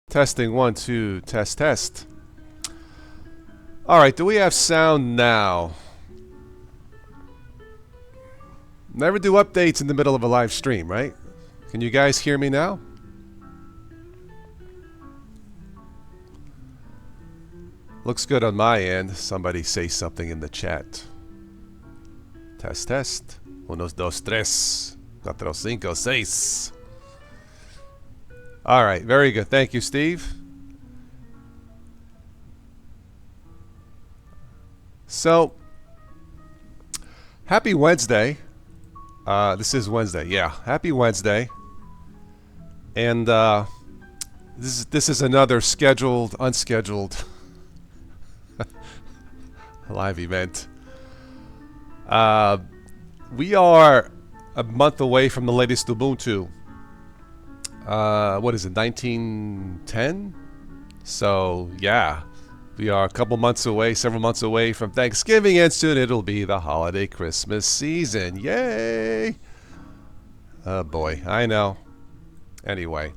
Testing 1, 2, test, test. Alright, do we have sound now? Never do updates in the middle of a live stream, right? Can you guys hear me now? Looks good on my end. Somebody say something in the chat. Test, test. Unos, dos, tres. Cuatro, cinco, seis. Alright, very good. Thank you, Steve. So, happy Wednesday. This is Wednesday, yeah. Happy Wednesday. And this is another scheduled, unscheduled live event. We are a month away from the latest Ubuntu. What is it, 1910? So, yeah. We are a couple months away, several months away from Thanksgiving, and soon it'll be the holiday Christmas season. Yay! Oh boy, I know. Anyway.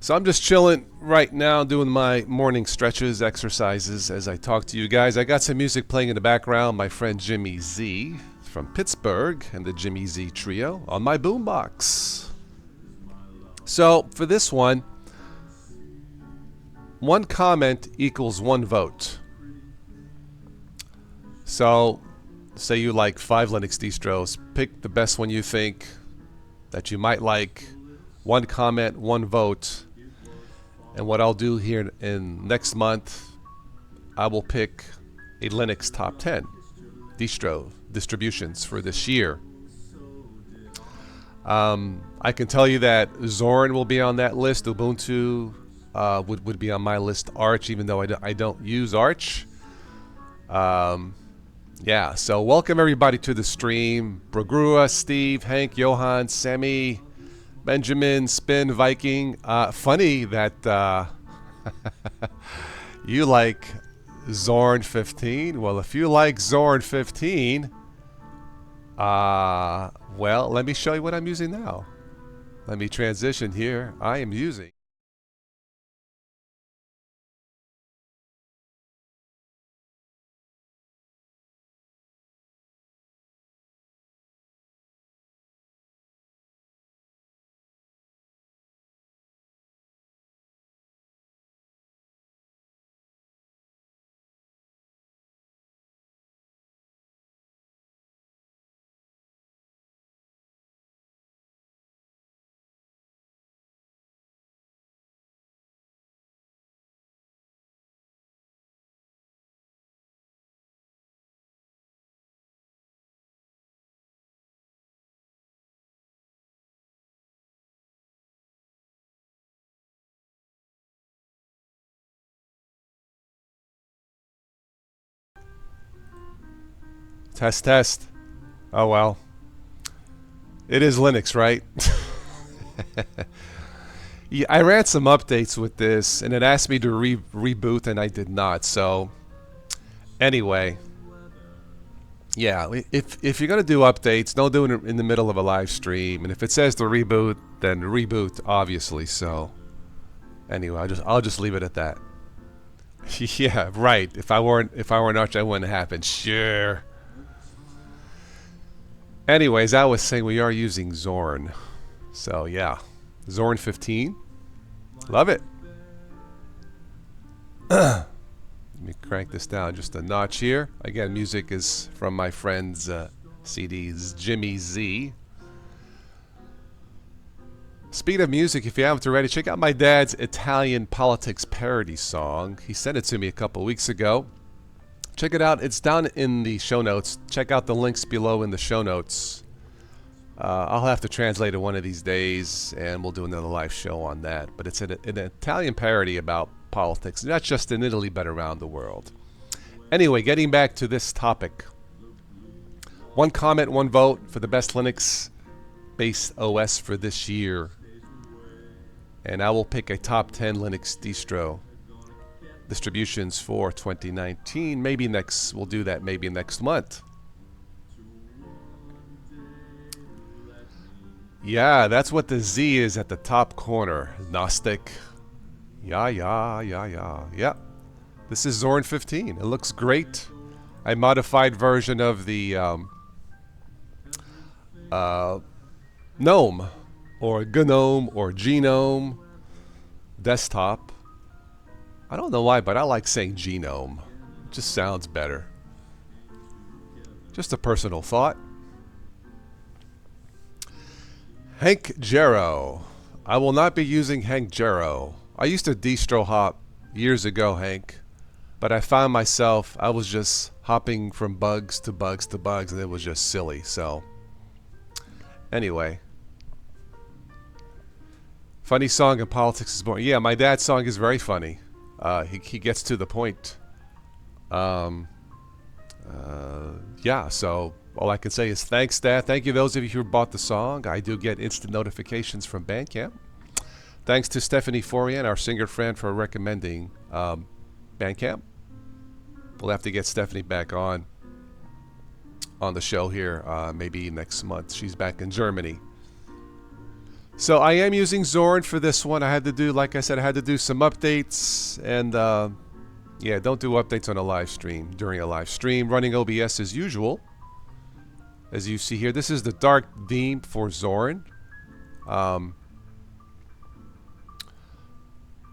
So I'm just chilling right now, doing my morning stretches, exercises as I talk to you guys. I got some music playing in the background. My friend Jimmy Z from Pittsburgh and the Jimmy Z Trio on my boombox. So for this one comment equals one vote. So say you like 5 Linux distros, pick the best one you think that you might like. One comment, one vote. And what I'll do here in next month, I will pick a Linux top 10 distributions for this year. I can tell you that Zorin will be on that list. Ubuntu would be on my list. Arch, even though I don't use Arch. Yeah, so welcome everybody to the stream. Bragrua, Steve, Hank, Johan, Sammy, Benjamin, Spin, Viking. Funny that you like Zorn 15. Well, if you like Zorn 15, well, let me show you what I'm using now. Let me transition here. I am using test, test. Oh well. It is Linux, right? Yeah, I ran some updates with this, and it asked me to reboot, and I did not. So, anyway, yeah, if you're gonna do updates, don't do it in the middle of a live stream. And if it says to reboot, then reboot, obviously. So, anyway, I'll just leave it at that. Yeah, right. If I weren't Arch, that wouldn't happen. Sure. Anyways, I was saying we are using Zorn. So yeah, Zorn 15. Love it. Let me crank this down just a notch here. Again, music is from my friend's CDs, Jimmy Z. Speaking of music, if you haven't already, check out my dad's Italian politics parody song. He sent it to me a couple weeks ago. Check it out. It's down in the show notes. Check out the links below in the show notes. I'll have to translate it one of these days, and we'll do another live show on that. But it's an Italian parody about politics, not just in Italy, but around the world. Anyway, getting back to this topic. One comment, one vote for the best Linux-based OS for this year. And I will pick a top 10 Linux distributions for 2019. Maybe we'll do that maybe next month. Yeah, that's what the Z is at the top corner. Gnostic, Yeah. Yep. This is Zorn 15. It looks great. A modified version of the GNOME or GNOME or Genome desktop. I don't know why, but I like saying genome. It just sounds better. Just a personal thought. Hank Jarrow. I will not be using Hank Jarrow. I used to distro hop years ago, Hank, but I found myself, I was just hopping from bugs to bugs to bugs, and it was just silly. So, anyway. Funny song in politics is boring. Yeah, my dad's song is very funny. He gets to the point. Yeah, so all I can say is thanks, Dad. Thank you those of you who bought the song. I do get instant notifications from Bandcamp. Thanks to Stephanie Forian, our singer friend, for recommending Bandcamp. We'll have to get Stephanie back on the show here maybe next month. She's back in Germany. So I am using Zorn for this one. I had to do, like I said, I had to do some updates. And yeah, don't do updates on a live stream. During a live stream, running OBS as usual. As you see here, this is the dark theme for Zorn.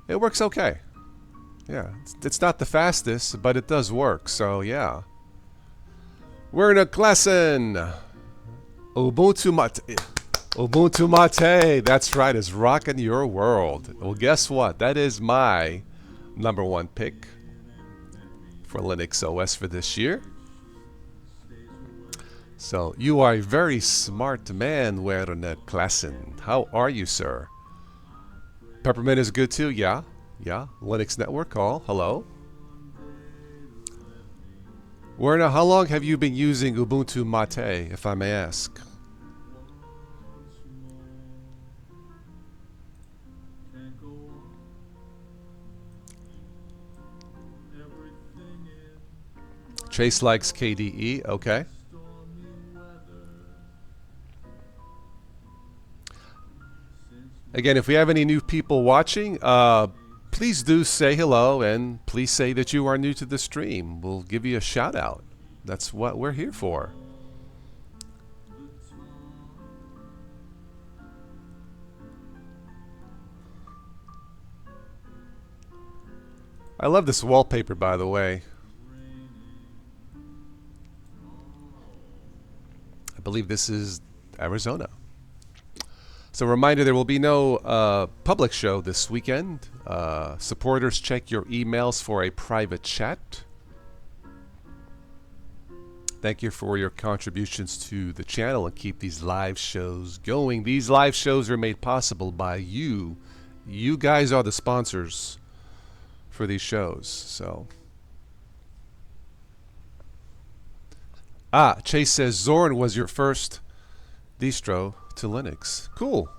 It works okay. Yeah, it's not the fastest, but it does work. So yeah. We're in a lesson. Ubuntu Mate. Ubuntu Mate. That's right, is rocking your world. Well, guess what? That is my #1 pick for Linux OS for this year. So you are a very smart man, Werner Klassen. How are you, sir? Peppermint is good too. Yeah. Linux Network call. Hello. Werner, how long have you been using Ubuntu Mate, if I may ask? Chase likes KDE. Okay. Again, if we have any new people watching, please do say hello, and please say that you are new to the stream. We'll give you a shout out. That's what we're here for. I love this wallpaper, by the way. I believe this is Arizona. So reminder, there will be no public show this weekend. Supporters, check your emails for a private chat. Thank you for your contributions to the channel and keep these live shows going. These live shows are made possible by you. You guys are the sponsors for these shows. So, Chase says Zorn was your first distro to Linux. Cool.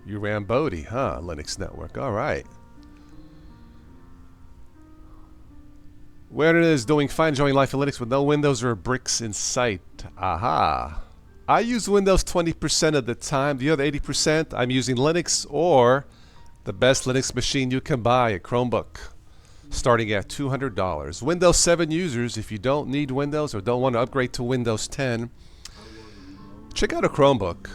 You ran Bodhi, huh? Linux Network. All right. Where it is doing fine, enjoying life in Linux with no Windows or bricks in sight. Aha. I use Windows 20% of the time. The other 80%, I'm using Linux or the best Linux machine you can buy, a Chromebook, starting at $200. Windows 7 users, if you don't need Windows or don't want to upgrade to Windows 10, check out a Chromebook.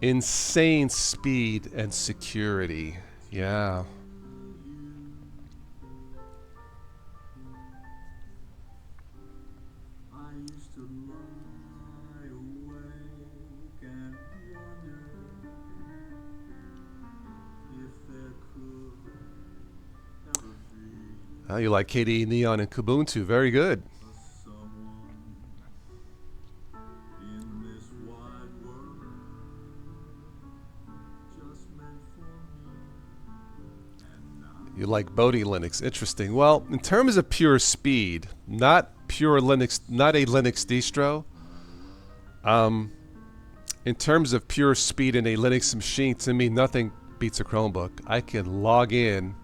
Insane speed and security. Yeah. Oh, you like KDE Neon and Kubuntu. Very good. You like Bodhi Linux. Interesting. Well, in terms of pure speed, not pure Linux, not a Linux distro. In terms of pure speed in a Linux machine, to me, nothing beats a Chromebook. I can log in,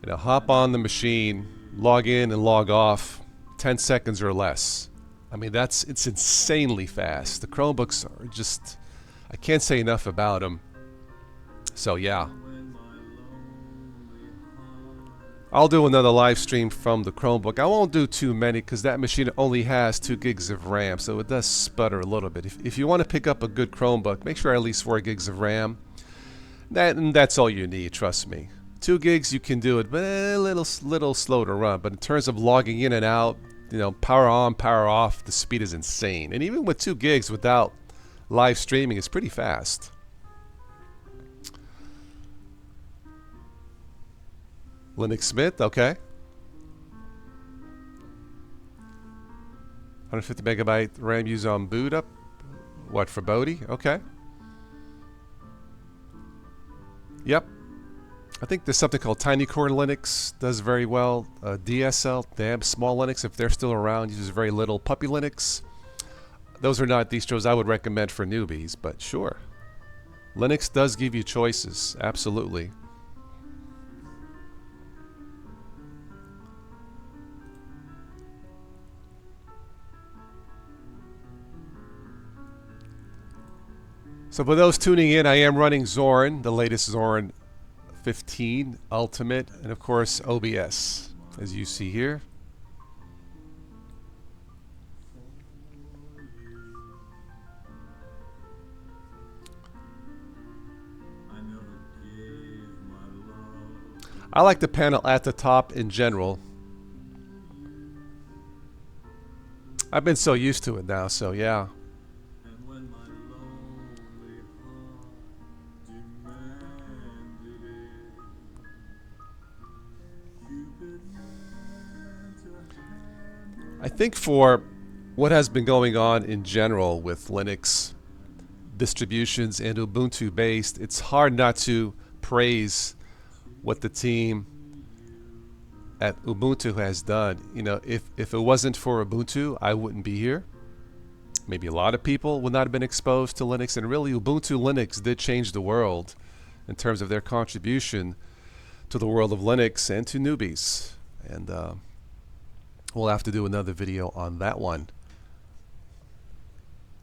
hop on the machine, log in and log off 10 seconds or less. I mean, it's insanely fast. The Chromebooks are just, I can't say enough about them. So yeah. I'll do another live stream from the Chromebook. I won't do too many because that machine only has 2 gigs of RAM, so it does sputter a little bit. If you want to pick up a good Chromebook, make sure at least 4 gigs of RAM. That's all you need, trust me. 2 gigs you can do it, but a little slow to run. But in terms of logging in and out, you know, power on, power off, the speed is insane. And even with 2 gigs without live streaming, it's pretty fast. Linux Smith, okay. 150 megabyte RAM use on boot up. What, for Bodhi? Okay. Yep. I think there's something called Tiny Core Linux, does very well. DSL, damn small Linux, if they're still around, uses very little. Puppy Linux. Those are not distros I would recommend for newbies, but sure. Linux does give you choices, absolutely. So for those tuning in, I am running Zorin, the latest Zorin 15 Ultimate, and of course OBS, as you see here. I like the panel at the top in general. I've been so used to it now, so yeah. I think for what has been going on in general with Linux distributions and Ubuntu based, it's hard not to praise what the team at Ubuntu has done. You know, if it wasn't for Ubuntu, I wouldn't be here. Maybe a lot of people would not have been exposed to Linux, and really Ubuntu Linux did change the world in terms of their contribution to the world of Linux and to newbies. And we'll have to do another video on that one.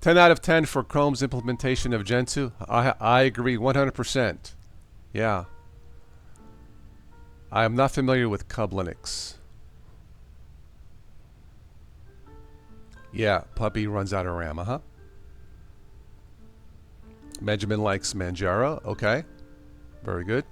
10 out of 10 for Chrome's implementation of Gentoo. I agree 100%. Yeah. I am not familiar with Cub Linux. Yeah, Puppy runs out of RAM, Benjamin likes Manjaro. Okay. Very good.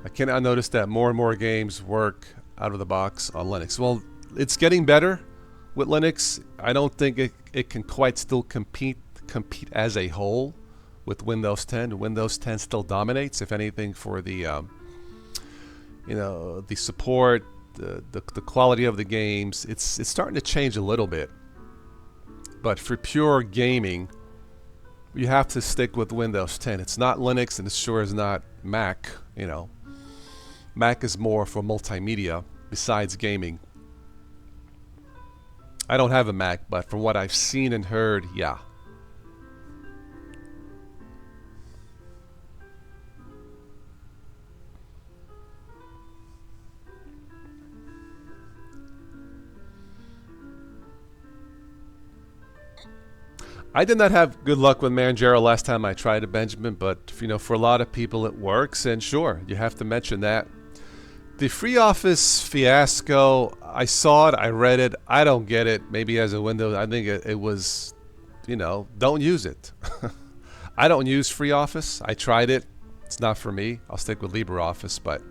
I cannot notice that more and more games work out of the box on Linux. Well, it's getting better with Linux. I don't think it can quite still compete as a whole with Windows 10. Windows 10 still dominates, if anything, for the you know, the support, the quality of the games. It's starting to change a little bit. But for pure gaming, you have to stick with Windows 10. It's not Linux, and it sure is not Mac, you know. Mac is more for multimedia besides gaming. I don't have a Mac, but from what I've seen and heard, yeah. I did not have good luck with Manjaro last time I tried it, Benjamin, but you know, for a lot of people it works, and sure, you have to mention that. The FreeOffice fiasco, I saw it, I read it, I don't get it. Maybe as a Windows, I think it was, you know, don't use it. I don't use FreeOffice. I tried it. It's not for me. I'll stick with LibreOffice, but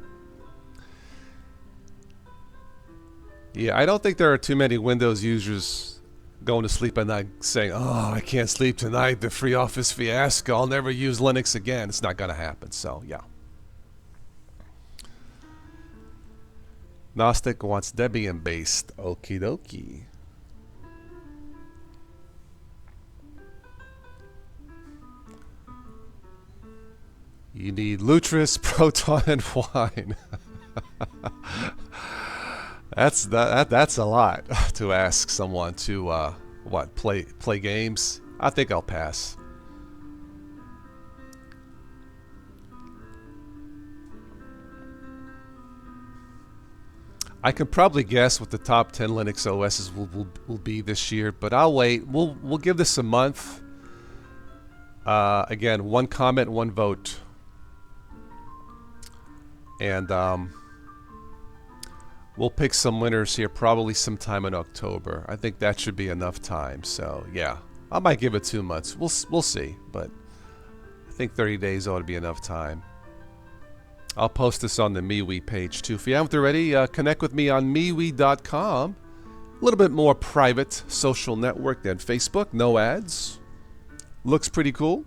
yeah, I don't think there are too many Windows users going to sleep at night saying, oh, I can't sleep tonight, the FreeOffice fiasco, I'll never use Linux again. It's not going to happen, so yeah. Gnostic wants Debian based. Okie dokie. You need Lutris, Proton, and Wine. That's a lot to ask someone to play games. I think I'll pass. I can probably guess what the top 10 Linux OSs will be this year, but I'll wait. We'll give this a month. Again, one comment, one vote. And we'll pick some winners here probably sometime in October. I think that should be enough time. So yeah, I might give it 2 months. We'll see, but I think 30 days ought to be enough time. I'll post this on the MeWe page too. If you haven't already, connect with me on MeWe.com. A little bit more private social network than Facebook. No ads. Looks pretty cool.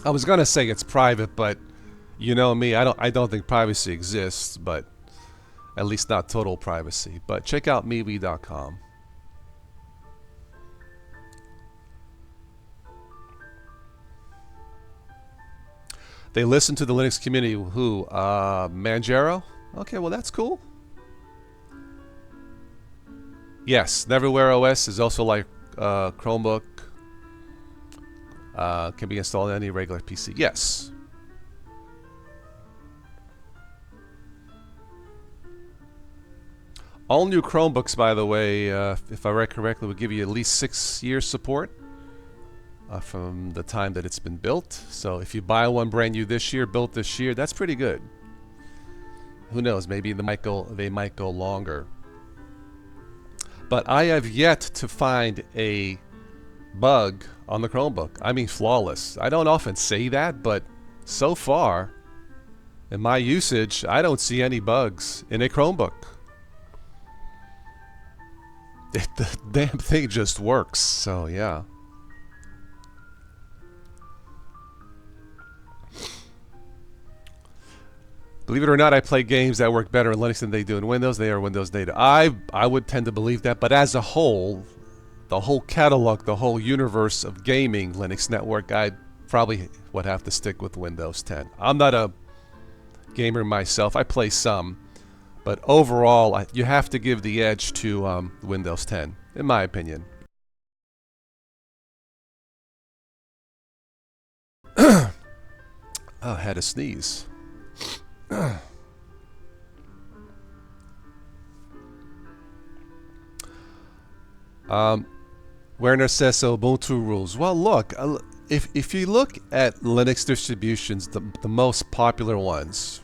I was gonna say it's private, but you know me, I don't think privacy exists, but at least not total privacy. But check out MeWe.com. They listen to the Linux community. Who? Manjaro? Okay, well that's cool. Yes, Neverwhere OS is also like Chromebook. Can be installed on any regular PC. Yes. All new Chromebooks, by the way, if I read correctly, will give you at least 6 years support from the time that it's been built. So if you buy one brand new this year, built this year, that's pretty good. Who knows? Maybe they might go longer. But I have yet to find a bug on the Chromebook. I mean, flawless. I don't often say that, but so far, in my usage, I don't see any bugs in a Chromebook. The damn thing just works. So yeah. Believe it or not, I play games that work better in Linux than they do in Windows. They are Windows native. I would tend to believe that, but as a whole, the whole catalog, the whole universe of gaming Linux network, I probably would have to stick with Windows 10. I'm not a gamer myself. I play some, but overall, you have to give the edge to Windows 10, in my opinion. Oh, I had a sneeze. Werner says so, Ubuntu rules. Well, look, if you look at Linux distributions, the most popular ones,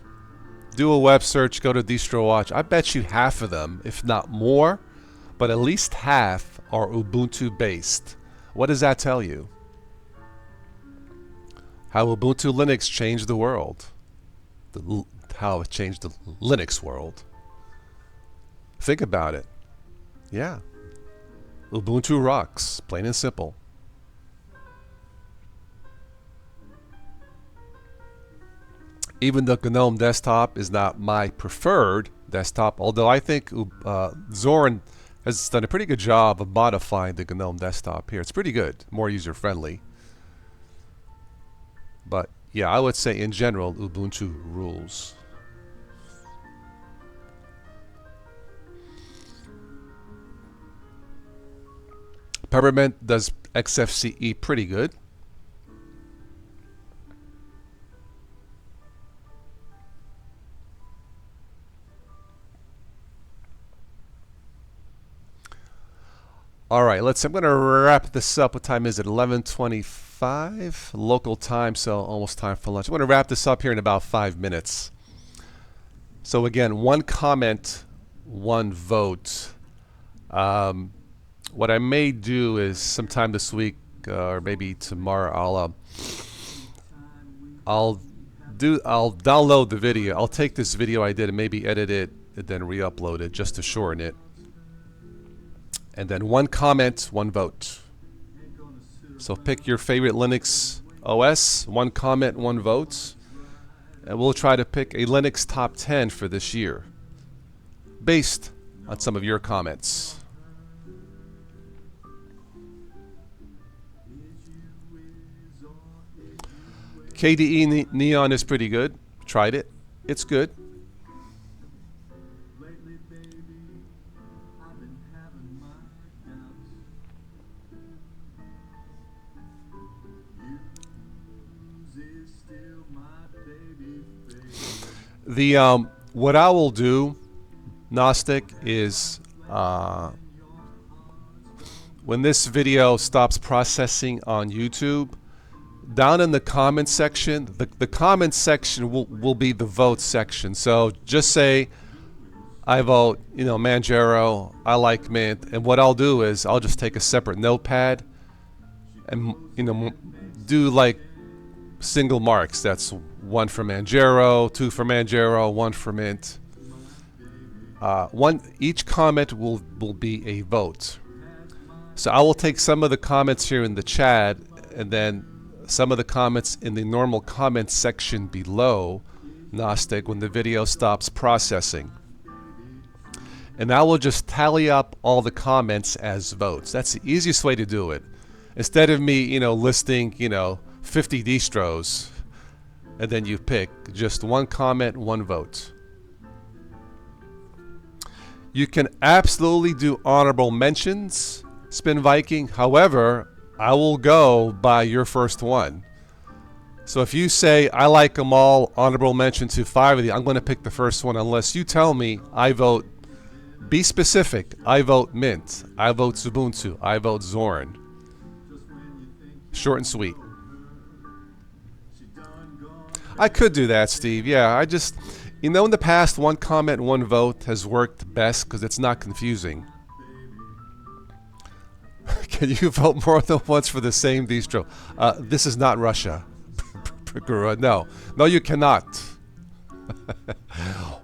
do a web search, go to Distro Watch. I bet you half of them, if not more, but at least half are Ubuntu based. What does that tell you? How Ubuntu Linux changed the world. How it changed the Linux world. Think about it. Yeah. Ubuntu rocks, plain and simple. Even the GNOME desktop is not my preferred desktop, although I think Zoran has done a pretty good job of modifying the GNOME desktop here. It's pretty good, more user-friendly. But yeah, I would say in general, Ubuntu rules. Peppermint does XFCE pretty good. All right, I'm going to wrap this up. What time is it? 11:25 local time, so almost time for lunch. I'm going to wrap this up here in about 5 minutes. So again, one comment, one vote. What I may do is sometime this week or maybe tomorrow, I'll download the video. I'll take this video I did and maybe edit it and then re-upload it just to shorten it. And then one comment, one vote. So pick your favorite Linux OS, one comment, one vote. And we'll try to pick a Linux top 10 for this year, based on some of your comments. KDE Neon is pretty good. Tried it. It's good. The what I will do Gnostic, is when this video stops processing on YouTube, down in the comments section, the comments section will be the vote section. So just say, I vote, Manjaro, I like mint, and what I'll do is I'll just take a separate notepad and, do like single marks. That's 1 for Manjaro, 2 for Manjaro, 1 for mint. Each comment will be a vote. So I will take some of the comments here in the chat and then some of the comments in the normal comments section below Gnostic when the video stops processing. And I will just tally up all the comments as votes. That's the easiest way to do it. Instead of me, listing, 50 distros, and then you pick just 1 comment, 1 vote. You can absolutely do honorable mentions, Spin Viking. However, I will go by your first one. So if you say, I like them all, honorable mention to 5 of the, I'm going to pick the first one unless you tell me I vote. Be specific. I vote mint. I vote Ubuntu. I vote Zoran. Short and sweet. I could do that, Steve. Yeah, I just, in the past, 1 comment, 1 vote has worked best because it's not confusing. Can you vote more than once for the same distro? This is not Russia. No. No, you cannot.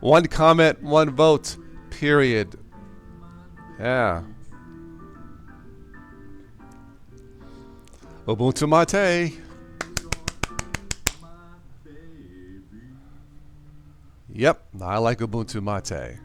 1 comment, 1 vote. Period. Yeah. Ubuntu Mate. Yep, I like Ubuntu Mate.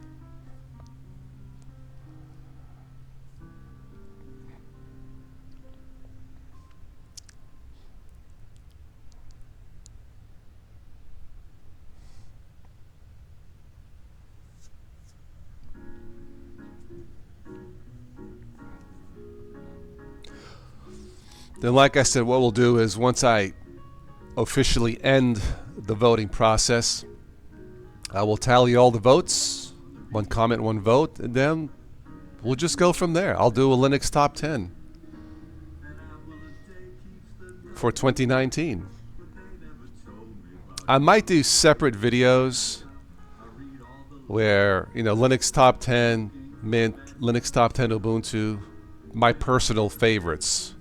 Then, like I said, what we'll do is once I officially end the voting process, I will tally all the votes, 1 comment, 1 vote, and then we'll just go from there. I'll do a Linux top 10 for 2019. I might do separate videos where, Linux top 10, Mint, Linux top 10 Ubuntu, my personal favorites.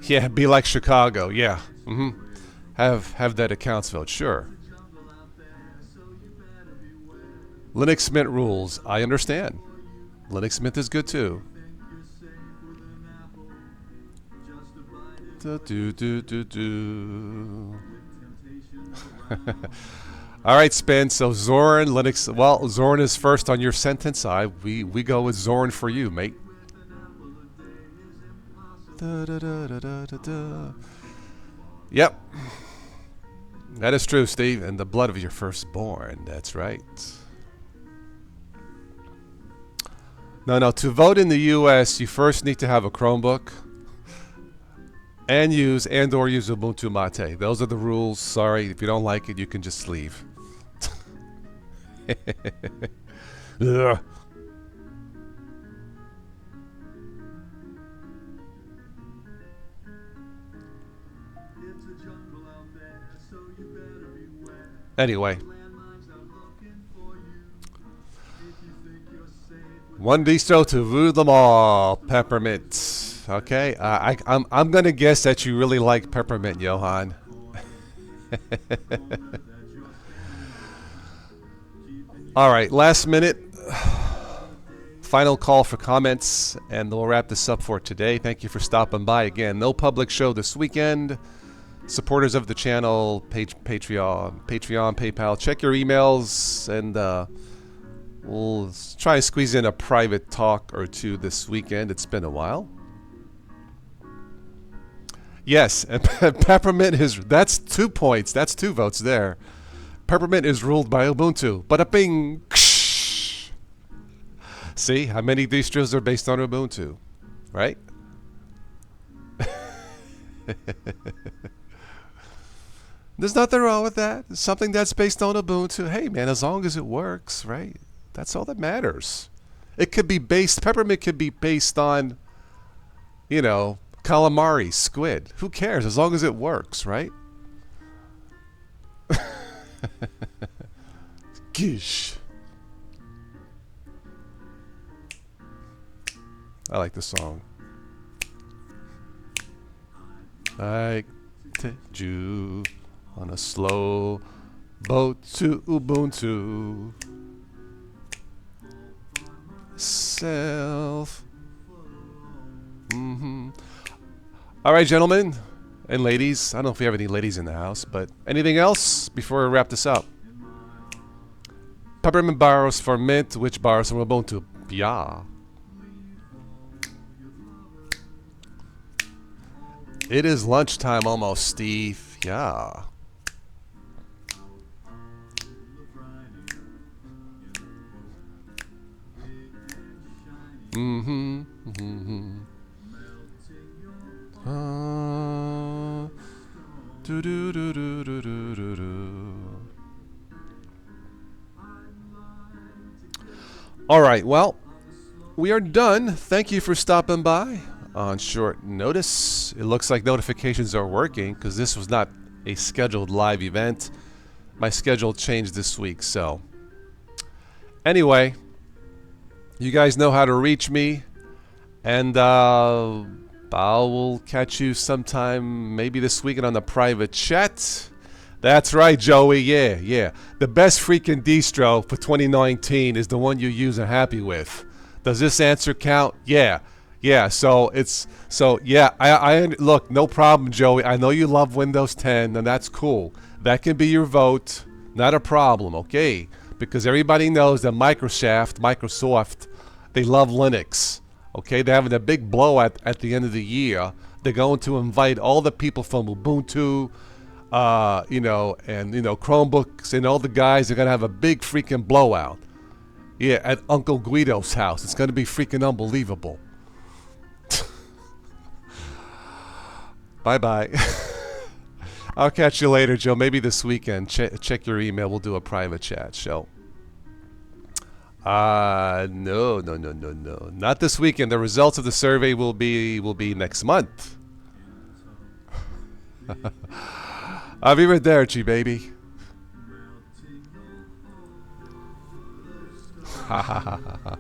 Yeah, be like Chicago. Yeah. Have that accounts vote. Sure. Linux Mint rules. I understand. Linux Mint is good too. All right, Spin. So Zoran, Linux. Well, Zoran is first on your sentence. We go with Zoran for you, mate. Yep. That is true, Steve. And the blood of your firstborn. That's right. No. To vote in the U.S., you first need to have a Chromebook and or use Ubuntu Mate. Those are the rules. Sorry, if you don't like it, you can just leave. Ugh. Anyway, 1 distro to rule them all. Peppermint. Okay, I'm gonna guess that you really like peppermint, Johan. All right, last minute, final call for comments, and we'll wrap this up for today. Thank you for stopping by again. No public show this weekend. Supporters of the channel, Patreon, PayPal. Check your emails, and we'll try and squeeze in a private talk or 2 this weekend. It's been a while. Yes, and Peppermint that's 2 points. That's 2 votes there. Peppermint is ruled by Ubuntu. Bada bing. See how many distros are based on Ubuntu, right? There's nothing wrong with that. It's something that's based on Ubuntu. Hey, man, as long as it works, right? That's all that matters. It could be based, peppermint could be based on, you know, calamari, squid. Who cares as long as it works, right? Gish. I like this song. I take you on a slow boat to Ubuntu. Self. All right, gentlemen and ladies. I don't know if we have any ladies in the house, but anything else before we wrap this up? Peppermint borrows from Mint, which borrows from Ubuntu. Yeah. It is lunchtime almost, Steve. Yeah. Do do do do do do do do. All right, well, we are done. Thank you for stopping by on short notice. It looks like notifications are working because this was not a scheduled live event. My schedule changed this week, so anyway, you guys know how to reach me, and I will catch you sometime maybe this weekend on the private chat. That's right, Joey. Yeah. The best freaking distro for 2019 is the one you use and happy with. Does this answer count? Yeah. I look, no problem, Joey. I know you love Windows 10, and that's cool. That can be your vote. Not a problem, okay? Because everybody knows that Microsoft, they love Linux. Okay, they're having a big blowout at the end of the year. They're going to invite all the people from Ubuntu, Chromebooks, and all the guys are going to have a big freaking blowout. Yeah, at Uncle Guido's house. It's going to be freaking unbelievable. Bye-bye. I'll catch you later, Joe. Maybe this weekend. Check your email. We'll do a private chat show. No. Not this weekend. The results of the survey will be next month. Arrivederci, baby. Ha ha ha ha.